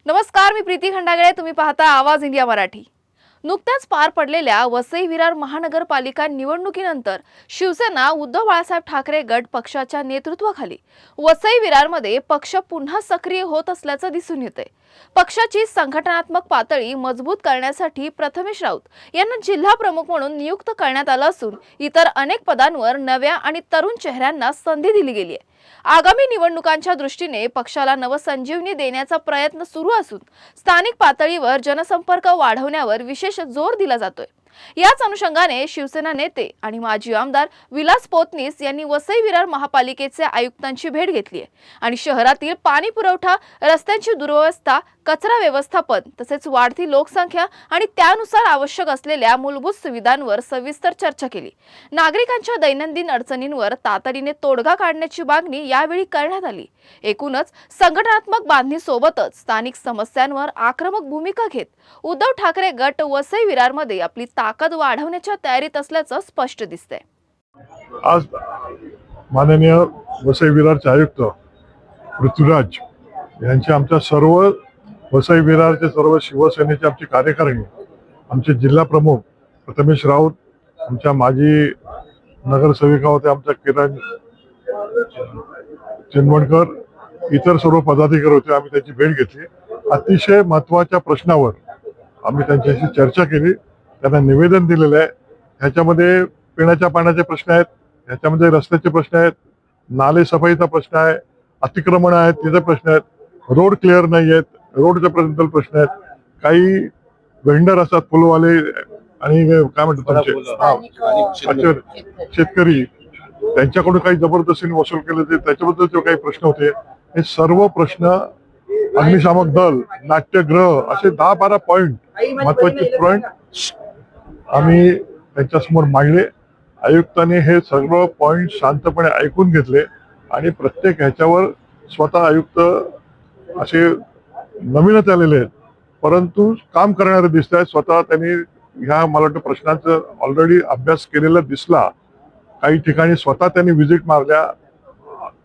नमस्कार, मी प्रीती खंडागळे. तुम्ही पाहता आवाज इंडिया मराठी. नुकत्याच पार पडलेल्या वसई विरार महानगरपालिका निवडणुकीनंतर शिवसेना उद्धव बाळासाहेब ठाकरे गट पक्षाच्या नेतृत्वाखाली वसई विरारमध्ये पक्ष पुन्हा सक्रिय होत असल्याचं दिसून येतंय. पक्षाची संघटनात्मक पातळी मजबूत करण्यासाठी प्रथमेश राऊत यांना जिल्हा प्रमुख म्हणून नियुक्त करण्यात आलं असून इतर अनेक पदांवर नव्या आणि तरुण चेहऱ्यांना संधी दिली गेली आहे. आगामी निवडणुकांच्या दृष्टीने पक्षाला नवसंजीवनी देण्याचा प्रयत्न सुरू असून स्थानिक पातळीवर जनसंपर्क वाढवण्यावर विशेष जोर दिला जातोय. याच अनुषंगाने शिवसेना नेते आणि माजी आमदार विलास पोतनीस यांनी वसई विरार महापालिकेचे आयुक्तांची भेट घेतली आहे आणि शहरातील पाणी पुरवठा, रस्त्यांची दुरवस्था, कचरा व्यवस्थापन तसेच वाढती लोकसंख्या आणि त्यानुसार आवश्यक असलेल्या मूलभूत सुविधांवर सविस्तर चर्चा केली. नागरिकांच्या दैनंदिन अडचणींवर तातडीने तोडगा काढण्याची मागणी यावेळी करण्यात आली. एकूणच संघटनात्मक बांधणीसोबतच स्थानिक समस्यांवर आक्रमक भूमिका घेत उद्धव ठाकरे गट वसई विरारमध्ये आपली ताकद वाढवण्याच्या तयारीत असल्याचं स्पष्ट दिसतंय. आज माननीय वसई विरारचे आयुक्त पृथ्वीराज यांचे आमच्या सर्व वसई विरारचे सर्व शिवसेनेचे आमचे कार्यकारिणी, आमचे जिल्हा प्रमुख प्रथमेश राऊत, आमच्या माजी नगरसेविका होत्या आमच्या किरण चिनवणकर, इतर सर्व पदाधिकारी होते. आम्ही त्यांची भेट घेतली. अतिशय महत्त्वाच्या प्रश्नावर आम्ही त्यांच्याशी चर्चा केली, त्यांना निवेदन दिलेलं आहे. ह्याच्यामध्ये पिण्याच्या पाण्याचे प्रश्न आहेत, ह्याच्यामध्ये रस्त्याचे प्रश्न आहेत, नाले सफाईचा प्रश्न आहे, अतिक्रमण आहेत तिथे प्रश्न आहेत, रोड क्लिअर नाही आहेत, रोडच्या बद्दल प्रश्न आहेत. काही वेंडर असतात, फुलवाले आणि काय म्हणतात शेतकरी, त्यांच्याकडून काही जबरदस्तीने वसूल केले ते त्याच्याबद्दलचे काही प्रश्न होते. हे सर्व प्रश्न, अग्निशामक दल, नाट्यगृह, असे 10-12 पॉइंट, महत्वाचे पॉइंट आम्ही त्यांच्यासमोर मांडले. आयुक्तांनी हे सर्व पॉइंट शांतपणे ऐकून घेतले आणि प्रत्येक ह्याच्यावर स्वतः आयुक्त असे नवीनच आलेले आहेत, परंतु काम करणारे दिसत आहेत. स्वतः त्यांनी ह्या मला वाटतं प्रश्नांचा ऑलरेडी अभ्यास केलेला दिसला. काही ठिकाणी स्वतः त्यांनी व्हिजिट मारल्या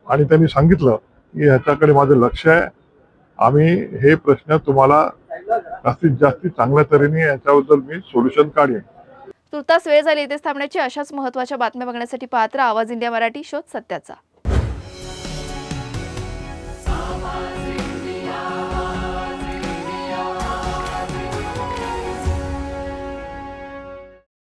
आणि त्यांनी सांगितलं की ह्याच्याकडे माझं लक्ष आहे. आम्ही हे प्रश्न तुम्हाला जास्तीत जास्त चांगल्या तऱ्हेने याच्याबद्दल मी सोल्युशन काढेन. तुर्तास वेळ झाली इथेच थांबण्याची. अशाच महत्त्वाच्या बातम्या बघण्यासाठी पाहत राहा आवाज इंडिया मराठी, शोध सत्याचा.